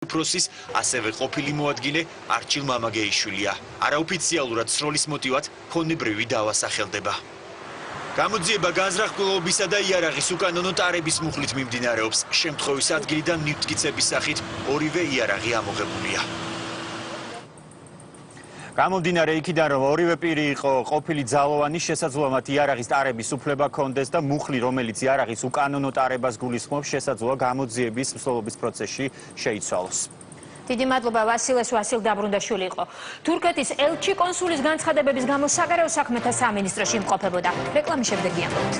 უფროსის, ასევე ყოფილი მოადგილე არჩილ მამაგეიშვილია. არაოფიციალურად სროლის მოტივად ფონებრივი დავა სახელდება. გამოძიება განზრახულობისა და იარაღის უკანონო ტარების მუხლით მიმდინარეობს. შემთხვევის ადგილიდან მტკიცების სახით ორივე იარაღი ამოღებულია. გამომდინარე იქიდან, რომ ორივე პირი იყო ყოფილი ძალოვანი, შესაძლოა მათ იარაღის ტარების უფლება ჰქონდეს და მუხლი, რომელიც იარაღის უკანონო ტარებას გულისხმობს, შესაძლოა გამოძიების მსვლელობის პროცესში შეიცვალოს. დიდი მადლობა ვასილ დაბრუნდაშვილი იყო. თურქეთის ელჩი კონსულის განცხადებების გამო საგარეო საქმეთა სამინისტროში იმყოფებოდა. რეკლამის შემდეგ ვიამბობთ.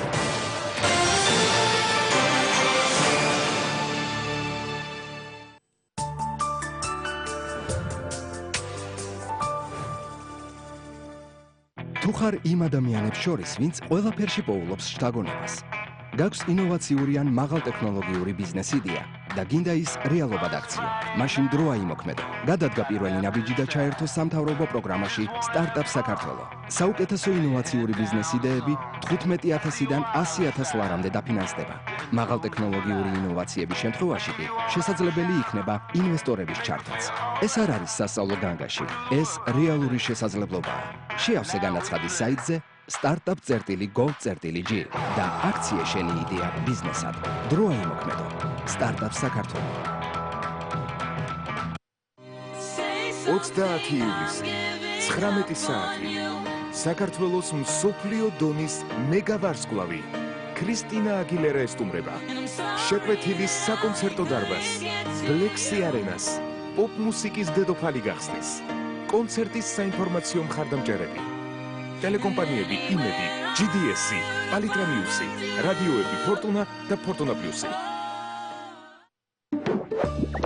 თუ ხარ იმ ადამიანებს შორის, ვინც ყველაფერში პოულობს შთაგონებას, გაქვს ინოვაციური ან მაღალტექნოლოგიური ბიზნეს იდეა და გინდა ის რეალობად აქციო, მაშინ დრო აიმოქმედო. გადადგა პირველი ნაბიჯი და ჩაერთო სამთავრობო პროგრამაში სტარტაპ საქართველო. საუკეთესო ინოვაციური ბიზნეს იდეები 15,000-დან 100,000 ლარამდე დაფინანსდება. მაღალტექნოლოგიური ინოვაციების შემთხვევაში კი შესაძლებელი იქნება ინვესტორების ჩართვაც. ეს არ არის სასწავლო განგაში, ეს რეალური შესაძლებლობაა. შეავსე განაცხადის საიტზე startup.gov.g და აქცია შენი იდეა ბიზნესად. დრო აიმოქმედო. სტარტაპ საქართველო. 30 ივლისი, 19 საათი. საქართველოს მსოფლიო დონის მეგავარსკვლავი ქრისტინა აგილერა ესტუმრება შეკვეთილის საკონცერტო დარბაზს, ბლექსი არენას, პოპ მუსიკის დედოფალი გახსნის. კონცერტის საინფორმაციო მხარდამჭერები ტელეკომპანიები იმედი, GDS, პალიტრა მიუსი, რადიოები ფორტუნა და ფორტუნა პლუსი.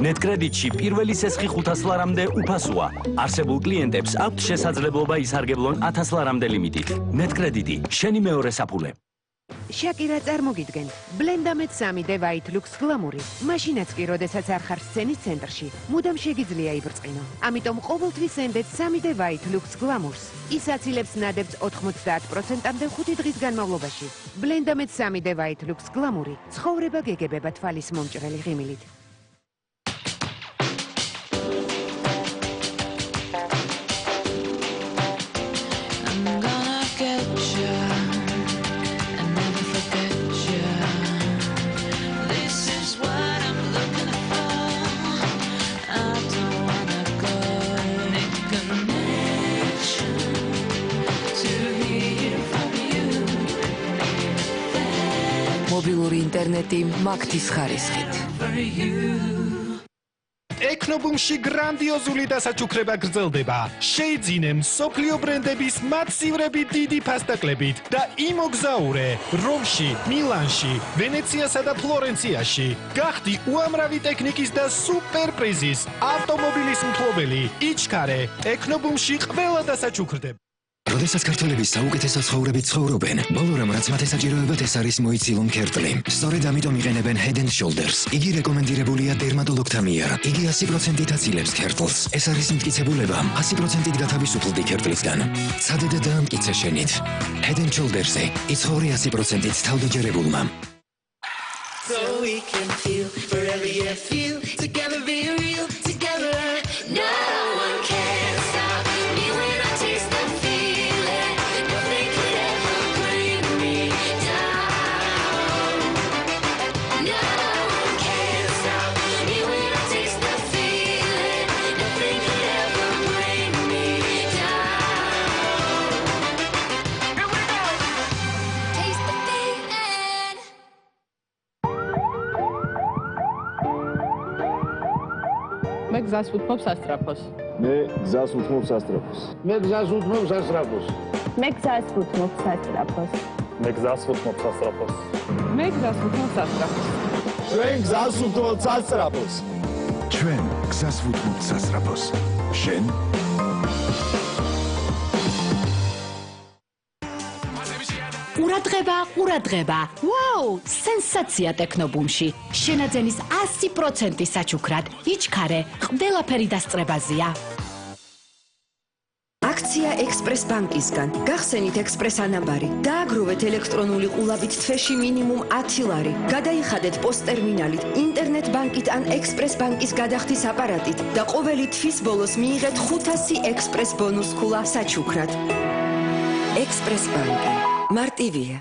ნეტკრედიტში პირველი სესხი 500 ლარამდე უფასოა. არსებულ კლიენტებს აქვთ შესაძლებლობა ისარგებლონ 1000 ლარამდე ლიმიტით. ნეტკრედიტი, შენი მეორე საფულე. შაკირა წარმოგიდგენ. Blendamет 3D White Lux გლამური. მაშინაც კი, როდესაც არ ხარ სცენის ცენტრში, მუდამ შეგიძლია იბრწყინო. ამიტომ ყოველთვის ენდეთ 3D White Lux გლამურს. ის აცილებს ნადებს 90%-მდე 5 დღის განმავლობაში. Blendamet 3D White Lux გლამური. ცხოვრება გეგებება თვალის მომჭრელი ღიმილით. მობილური ინტერნეტი მაგთის ხარისხით. ეკნობუმში გრანდიოზული დასაჩუქრება გრძელდება. შეიძინე მსოფლიო ბრენდების მაცივრები დიდი ფასტაკლებით და იმოგზაურე რომში, მილანში, ვენეციასა და ფლორენციაში. გახდი უამრავი ტექნიკის და სუპერ პრიზის ავტომობილის მფლობელი. იჩქარე, ეკნობუმში ყველა დასაჩუქრდება. როდესაც ქართველები საუკეთესო ცხოვრებით ცხოვრობენ, ბოლორამ რაც მათ ესაჭიროებათ, ეს არის მოიცილონ ქერტლი. სწორედ ამიტომ იყენებენ Head and Shoulders. იგი რეკომენდირებულია დერმატოლოგთა მიერ. იგი 100%-ით აცილებს ქერტლს. ეს არის მტკიცებულება 100%-ით გათავისუფლდი ქერტლისგან. ცადე და დაამტკიცე შენით. Head and Shoulders-ი იცხოვრე 100%-ით თავდაჯერებულმა. So we can feel forever, yeah, feel together, be real together. No one can stop me when I taste the feeling. Nothing could ever bring me down. No one can stop me when I taste the feeling. Nothing could ever bring me down. Here we go. Taste the feeling. მე გზას უთმობ სასტრაფოს. მე გზას უთმობ სასტრაფოს. მე გზას უთმობ სასტრაფოს. მე გზას უთმობ სასტრაფოს. მე გზას უთმობ სასტრაფოს. მე გზას უთმობ სასტრაფოს. ჩვენ გზას უთმობ სასტრაფოს. ჩვენ გზას უთმობ სასტრაფოს. შენ ყურადღება. ვაუ, სენსაცია ტექნობუმში. შენაძენის 100% საჩუქრად. იჩქარე, ყველაფერი დასწრებაზეა. აქ აქცია ექსპრეს ბანკისგან. გახსენით ექსპრეს ანაბარი. დააგროვეთ ელექტრონული ყულაბით თვეში მინიმუმ 10 ლარი. გადაიხადეთ პოსტერმინალით, ინტერნეტ ბანკით ან ექსპრეს ბანკის გადახდის აპარატით და ყოველი თვის ბოლოს მიიღეთ 500 ექსპრეს ბონუს ქულა საჩუქრად. ექსპრეს ბანკი. მარტივია.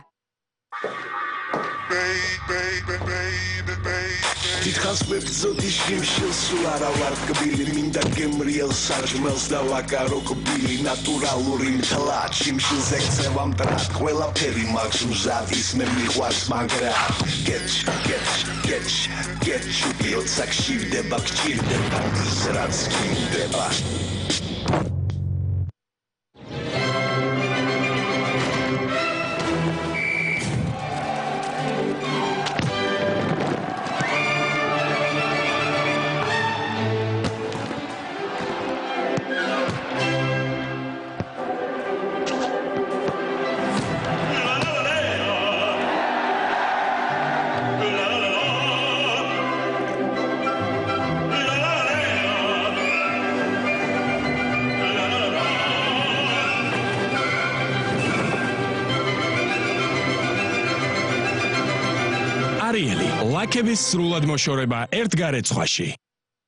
Titkhas ვებრძოდი შიმშილს სულ არა ვარ კბილი მინდა გემრიელ საჭმელს და ვაკარო კბილი ნატურალური მთლა შიმშილს ექცევა მტრად ყველაფერი მაქვს მზადის მე მიყვარს მაგრა გეტ შუბიოცა გშირდება გჭირდება ის რაც გჭირდება Arieli, ლაქების სრულად მოშორება ერთგარ ეცხვაში.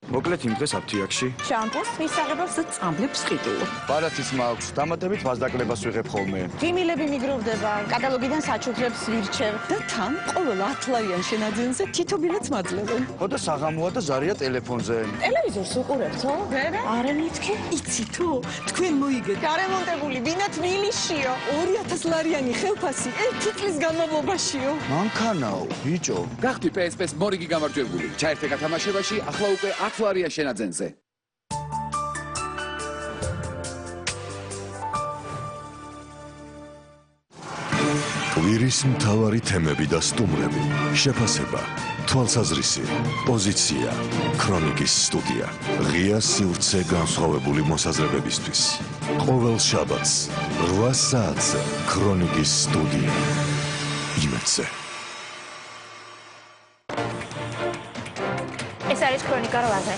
მოკლედ იმ დღეს აფთიაქში შამპუს მისაღებავს წამლებს ყიდულ. ბარათიც მაქვს, დამატებით ვაზდაკლებას ვიღებ ხოლმე. ღიმილები მიგროვდება, კატალოგიდან საჩუქრებს ვირჩევ და თან ყოველ 10 ლარიან შენაძენზე თითო ბილეთს მაძლევენ. ხო და საღამოა და ზარია ტელეფონზე. ტელევიზორს უყურებთო? ვერა. არა მითქი? იცითო? თქვენ მოიგეთ გარემონტებული ბინათ მილიშიო 2000 ლარიანი ხელფასი 1 წლის განმავლობაშიო. მანქანაო, ბიჭო. გახდი PSP-ს მორიგი გამარჯვებული. ჩაერთე გათამაშებაში, ახლა უკვე 10 ლარია შენაძენზე. კვირის მთავარი თემები და სტუმრები, შეფასება, თვალსაზრისი, პოზიცია, ქრონიკის სტუდია, ღია სივრცე განსხვავებული მოსაზრებებისთვის. ყოველ შაბათს 8 საათზე ქრონიკის სტუდია. იმედზე. ეს არის ქრონიკა რვაზე.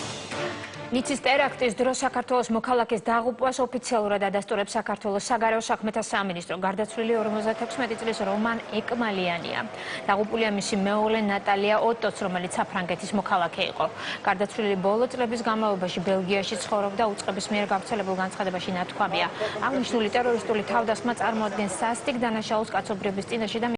ნიცის ტერაქტის დროს საქართველოს მოქალაქეს დაღუპვას ოფიციალურად ადასტურებს საქართველოს საგარეო საქმეთა სამინისტრო. გარდაცვლილი 56 წლის რომან ეკმალიანია. დაღუპულია მისი მეუღლე ნატალია ოტოც, რომელიც საფრანგეთის მოქალაქე იყო. გარდაცვლილი ბოლო წლების განმავლობაში ბელგიაში ცხოვრობდა, უწყების მიერ გავრცელებულ განცხადებაში ნათქვამია. აღნიშნული ტერორისტული თავდასხმა წარმოადგენს სასტიკ დანაშაულს კაცობრიობის წინაშე და